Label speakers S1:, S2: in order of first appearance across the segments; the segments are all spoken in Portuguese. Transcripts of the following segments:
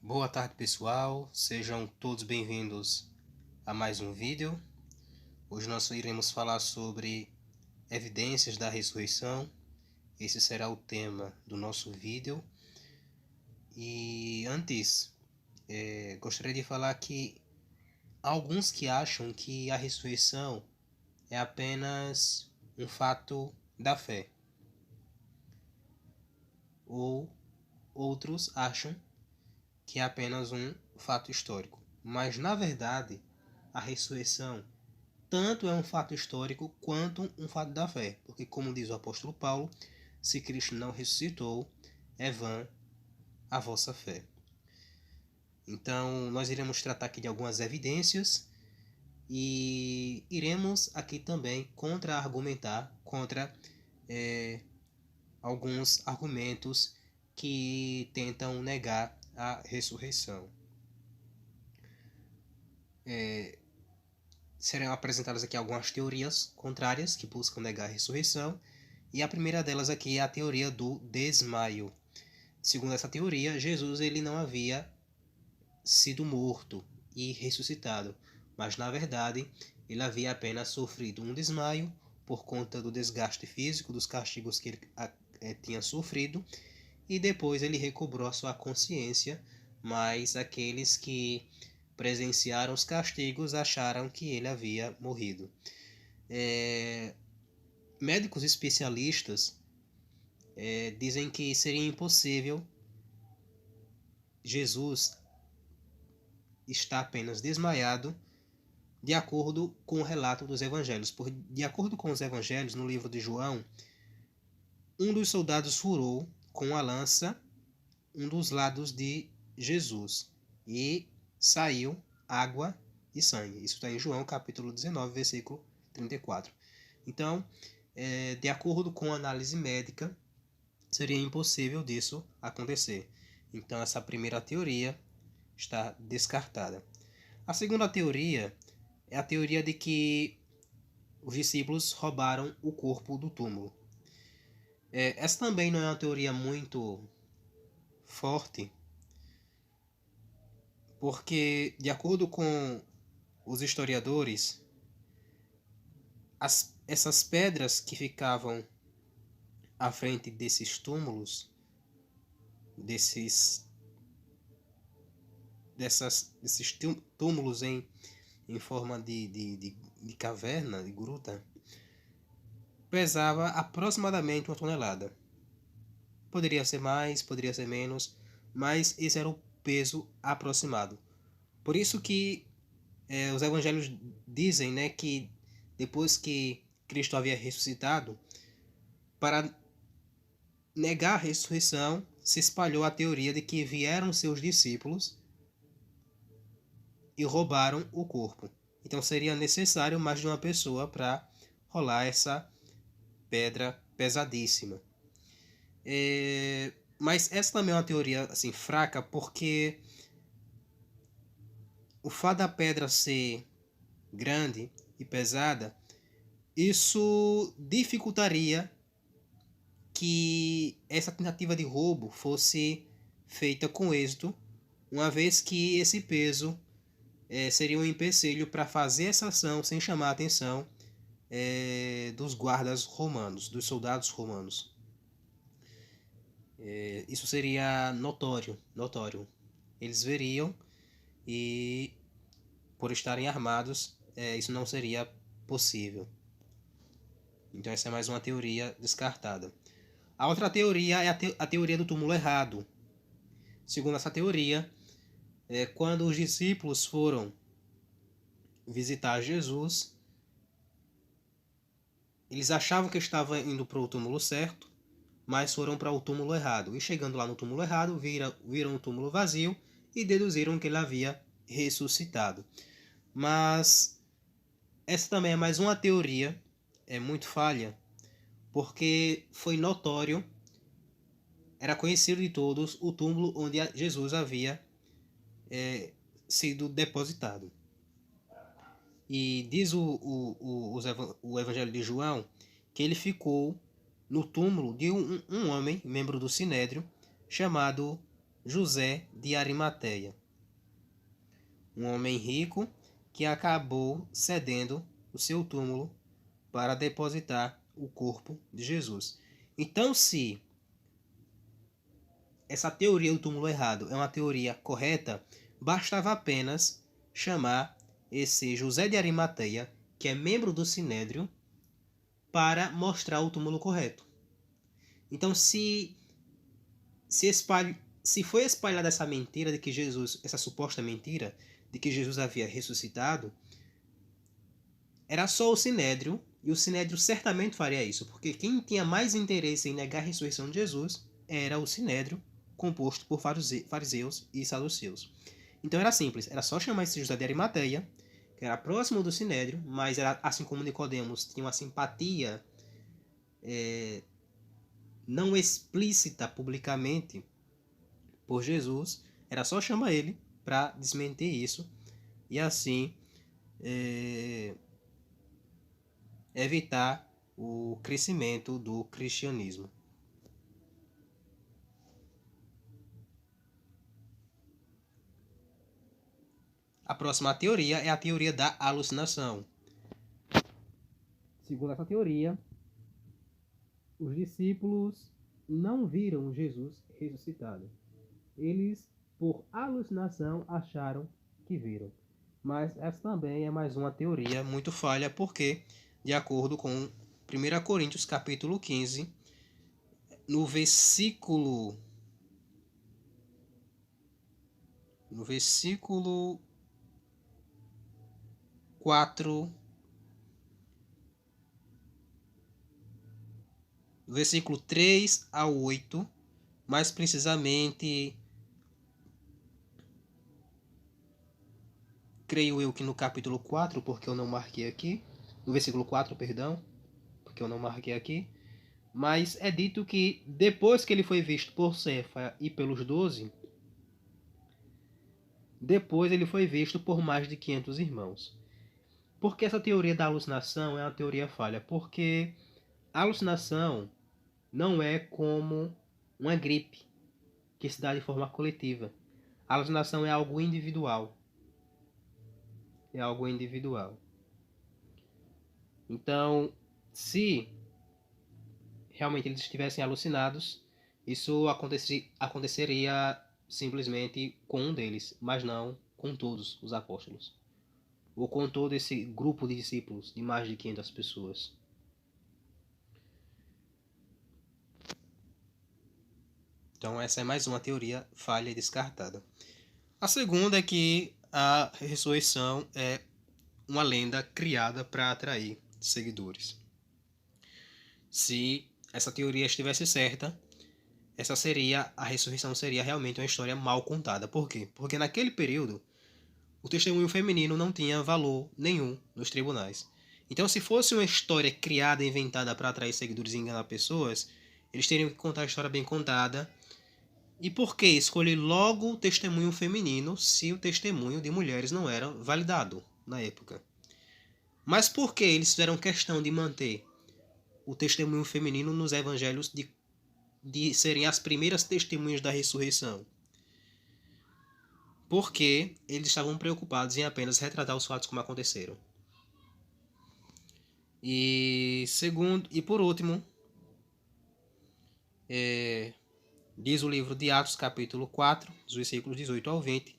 S1: Boa tarde, pessoal, sejam todos bem-vindos a mais um vídeo. Hoje nós iremos falar sobre evidências da ressurreição. Esse será o tema do nosso vídeo. E antes, gostaria de falar que há alguns que acham que a ressurreição é apenas um fato da fé, ou outros acham que é apenas um fato histórico. Mas, na verdade, a ressurreição tanto é um fato histórico quanto um fato da fé. Porque, como diz o apóstolo Paulo, se Cristo não ressuscitou, é vã a vossa fé. Então, nós iremos tratar aqui de algumas evidências e iremos aqui também contra-argumentar contra alguns argumentos que tentam negar a ressurreição. Serão apresentadas aqui algumas teorias contrárias que buscam negar a ressurreição, e a primeira delas aqui é a teoria do desmaio. Segundo essa teoria, Jesus ele não havia sido morto e ressuscitado, mas na verdade ele havia apenas sofrido um desmaio por conta do desgaste físico, dos castigos que ele tinha sofrido, e depois ele recobrou a sua consciência, mas aqueles que presenciaram os castigos acharam que ele havia morrido. Médicos especialistas dizem que seria impossível Jesus estar apenas desmaiado, de acordo com o relato dos evangelhos. De acordo com os evangelhos, no livro de João, um dos soldados furou com a lança um dos lados de Jesus e saiu água e sangue. Isso está em João capítulo 19, versículo 34. Então, de acordo com a análise médica, seria impossível disso acontecer. Então, essa primeira teoria está descartada. A segunda teoria é a teoria de que os discípulos roubaram o corpo do túmulo. Essa também não é uma teoria muito forte, porque, de acordo com os historiadores, essas pedras que ficavam à frente desses túmulos, desses túmulos em forma de caverna, de gruta, pesava aproximadamente 1 tonelada. Poderia ser mais, poderia ser menos, mas esse era o peso aproximado. Por isso que os evangelhos dizem, né, que depois que Cristo havia ressuscitado, para negar a ressurreição, se espalhou a teoria de que vieram seus discípulos e roubaram o corpo. Então seria necessário mais de uma pessoa para rolar essa pedra pesadíssima. Mas essa também é uma teoria assim, fraca, porque o fato da pedra ser grande e pesada, isso dificultaria que essa tentativa de roubo fosse feita com êxito, uma vez que esse peso seria um empecilho para fazer essa ação sem chamar a atenção dos guardas romanos, dos soldados romanos. Isso seria notório. Eles veriam e, por estarem armados, isso não seria possível. Então essa é mais uma teoria descartada. A outra teoria é a teoria do túmulo errado. Segundo essa teoria, quando os discípulos foram visitar Jesus, eles achavam que estavam indo para o túmulo certo, mas foram para o túmulo errado. E chegando lá no túmulo errado, viram o túmulo vazio e deduziram que ele havia ressuscitado. Mas essa também é mais uma teoria, é muito falha, porque foi notório, era conhecido de todos o túmulo onde Jesus havia sido depositado. E diz o Evangelho de João que ele ficou no túmulo de um homem, membro do Sinédrio, chamado José de Arimateia, um homem rico que acabou cedendo o seu túmulo para depositar o corpo de Jesus. Então, se essa teoria do túmulo errado é uma teoria correta, bastava apenas chamar esse José de Arimateia, que é membro do Sinédrio, para mostrar o túmulo correto. Então, se foi espalhada essa mentira de que Jesus, essa suposta mentira de que Jesus havia ressuscitado, era só o Sinédrio, e o Sinédrio certamente faria isso, porque quem tinha mais interesse em negar a ressurreição de Jesus era o Sinédrio, composto por fariseus e saduceus. Então era simples, era só chamar esse José de Arimateia, que era próximo do Sinédrio, mas era, assim como Nicodemos tinha uma simpatia não explícita publicamente por Jesus, era só chamar ele para desmentir isso e assim evitar o crescimento do cristianismo. A próxima teoria é a teoria da alucinação. Segundo essa teoria, os discípulos não viram Jesus ressuscitado. Eles, por alucinação, acharam que viram. Mas essa também é mais uma teoria muito falha, porque, de acordo com 1 Coríntios capítulo 15, no versículo 4, versículo 3 a 8, mais precisamente, creio eu que no capítulo 4, porque eu não marquei aqui, no versículo 4, perdão, porque eu não marquei aqui, mas é dito que depois que ele foi visto por Cefa e pelos 12, depois ele foi visto por mais de 500 irmãos. Por que essa teoria da alucinação é uma teoria falha? Porque a alucinação não é como uma gripe que se dá de forma coletiva. A alucinação é algo individual. É algo individual. Então, se realmente eles estivessem alucinados, isso aconteceria simplesmente com um deles, mas não com todos os apóstolos. Ou com todo esse grupo de discípulos de mais de 500 pessoas. Então essa é mais uma teoria falha e descartada. A segunda é que a ressurreição é uma lenda criada para atrair seguidores. Se essa teoria estivesse certa, a ressurreição seria realmente uma história mal contada. Por quê? Porque naquele período o testemunho feminino não tinha valor nenhum nos tribunais. Então, se fosse uma história criada e inventada para atrair seguidores e enganar pessoas, eles teriam que contar a história bem contada. E por que escolher logo o testemunho feminino se o testemunho de mulheres não era validado na época? Mas por que eles fizeram questão de manter o testemunho feminino nos evangelhos de serem as primeiras testemunhas da ressurreição? Porque eles estavam preocupados em apenas retratar os fatos como aconteceram. E por último, diz o livro de Atos, capítulo 4, dos versículos 18 ao 20,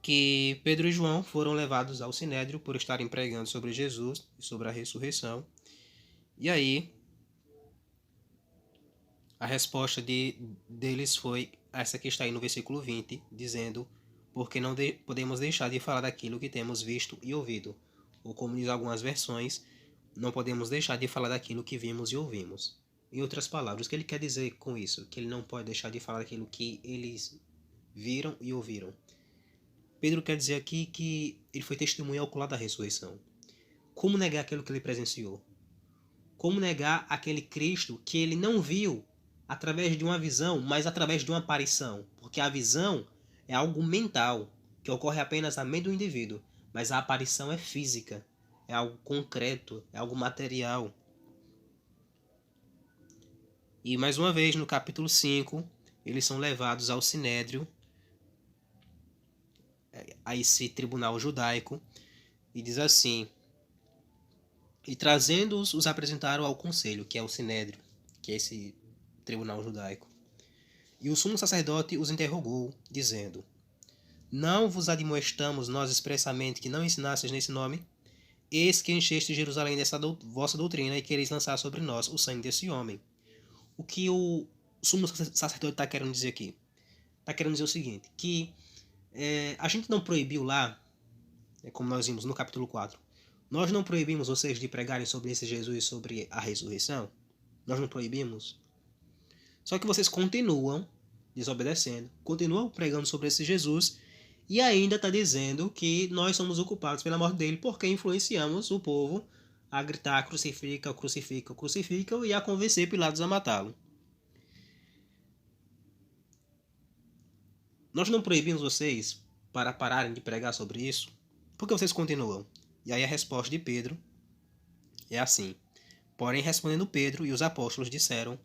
S1: que Pedro e João foram levados ao Sinédrio por estarem pregando sobre Jesus e sobre a ressurreição. E aí, a resposta deles foi essa que está aí no versículo 20, dizendo: porque não podemos deixar de falar daquilo que temos visto e ouvido. Ou como diz algumas versões, não podemos deixar de falar daquilo que vimos e ouvimos. Em outras palavras, o que ele quer dizer com isso? Que ele não pode deixar de falar daquilo que eles viram e ouviram. Pedro quer dizer aqui que ele foi testemunha ocular da ressurreição. Como negar aquilo que ele presenciou? Como negar aquele Cristo que ele não viu através de uma visão, mas através de uma aparição? Porque a visão é algo mental, que ocorre apenas na mente do indivíduo, mas a aparição é física, é algo concreto, é algo material. E mais uma vez, no capítulo 5, eles são levados ao Sinédrio, a esse tribunal judaico, e diz assim: e trazendo-os, os apresentaram ao conselho, que é o Sinédrio, que é esse tribunal judaico. E o sumo sacerdote os interrogou, dizendo: não vos admoestamos nós expressamente que não ensinasseis nesse nome? Eis que encheste Jerusalém dessa vossa doutrina e quereis lançar sobre nós o sangue desse homem. O que o sumo sacerdote está querendo dizer aqui? Está querendo dizer o seguinte, que a gente não proibiu lá, como nós vimos no capítulo 4, nós não proibimos vocês de pregarem sobre esse Jesus e sobre a ressurreição? Nós não proibimos? Só que vocês continuam desobedecendo, continuam pregando sobre esse Jesus e ainda está dizendo que nós somos o culpados pela morte dele porque influenciamos o povo a gritar crucifica, crucifica, crucifica e a convencer Pilatos a matá-lo. Nós não proibimos vocês para pararem de pregar sobre isso? Por que vocês continuam? E aí a resposta de Pedro é assim: porém respondendo Pedro e os apóstolos disseram: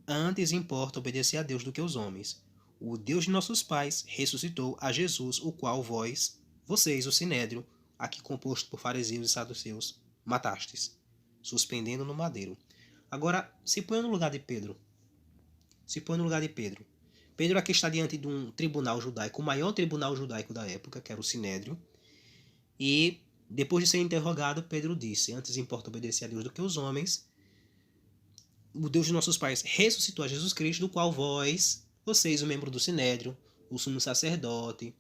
S1: antes importa obedecer a Deus do que aos homens. O Deus de nossos pais ressuscitou a Jesus, o qual vocês, o Sinédrio, aqui composto por fariseus e saduceus, matastes, suspendendo no madeiro. Agora, se põe no lugar de Pedro. Se põe no lugar de Pedro. Pedro aqui está diante de um tribunal judaico, o maior tribunal judaico da época, que era o Sinédrio, e depois de ser interrogado, Pedro disse: antes importa obedecer a Deus do que aos homens. O Deus de nossos pais ressuscitou a Jesus Cristo, do qual vocês, o membro do Sinédrio, o sumo sacerdote,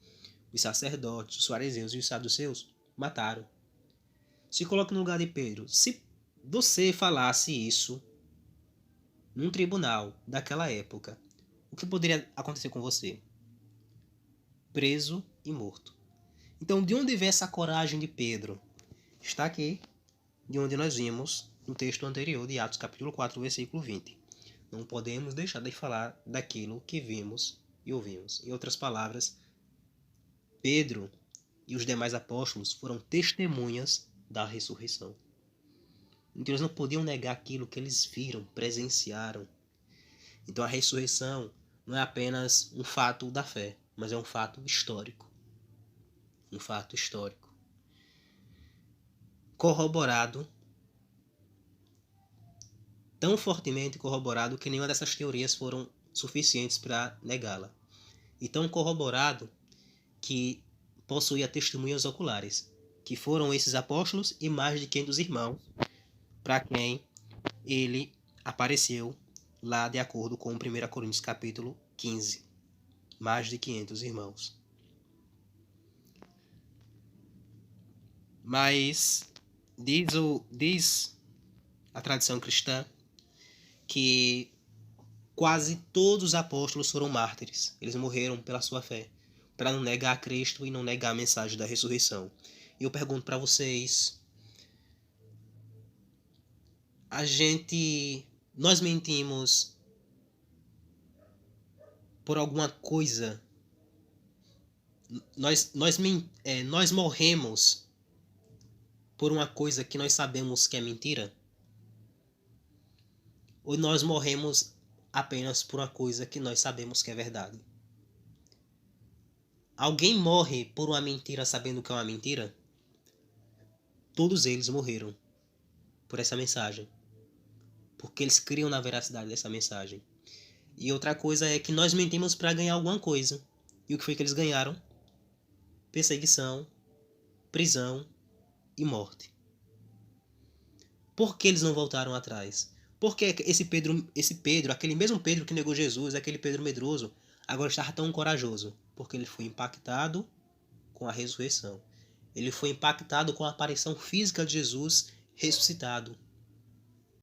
S1: os sacerdotes, os fariseus e os saduceus, mataram. Se coloque no lugar de Pedro. Se você falasse isso num tribunal daquela época, o que poderia acontecer com você? Preso e morto. Então, de onde vem essa coragem de Pedro? Está aqui, de onde nós vimos no texto anterior de Atos capítulo 4, versículo 20. Não podemos deixar de falar daquilo que vimos e ouvimos. Em outras palavras, Pedro e os demais apóstolos foram testemunhas da ressurreição. Então eles não podiam negar aquilo que eles viram, presenciaram. Então a ressurreição não é apenas um fato da fé, mas é um fato histórico. Um fato histórico. Corroborado, tão fortemente corroborado que nenhuma dessas teorias foram suficientes para negá-la. E tão corroborado que possuía testemunhas oculares, que foram esses apóstolos e mais de 500 irmãos, para quem ele apareceu lá de acordo com 1 Coríntios capítulo 15. Mais de 500 irmãos. Mas diz a tradição cristã que quase todos os apóstolos foram mártires. Eles morreram pela sua fé, para não negar a Cristo e não negar a mensagem da ressurreição. E eu pergunto para vocês, nós mentimos por alguma coisa? Nós morremos por uma coisa que nós sabemos que é mentira? Ou nós morremos apenas por uma coisa que nós sabemos que é verdade? Alguém morre por uma mentira sabendo que é uma mentira? Todos eles morreram por essa mensagem, porque eles criam na veracidade dessa mensagem. E outra coisa é que nós mentimos para ganhar alguma coisa. E o que foi que eles ganharam? Perseguição, prisão e morte. Por que eles não voltaram atrás? Porque esse Pedro, aquele mesmo Pedro que negou Jesus, aquele Pedro medroso, agora estava tão corajoso? Porque ele foi impactado com a ressurreição. Ele foi impactado com a aparição física de Jesus ressuscitado.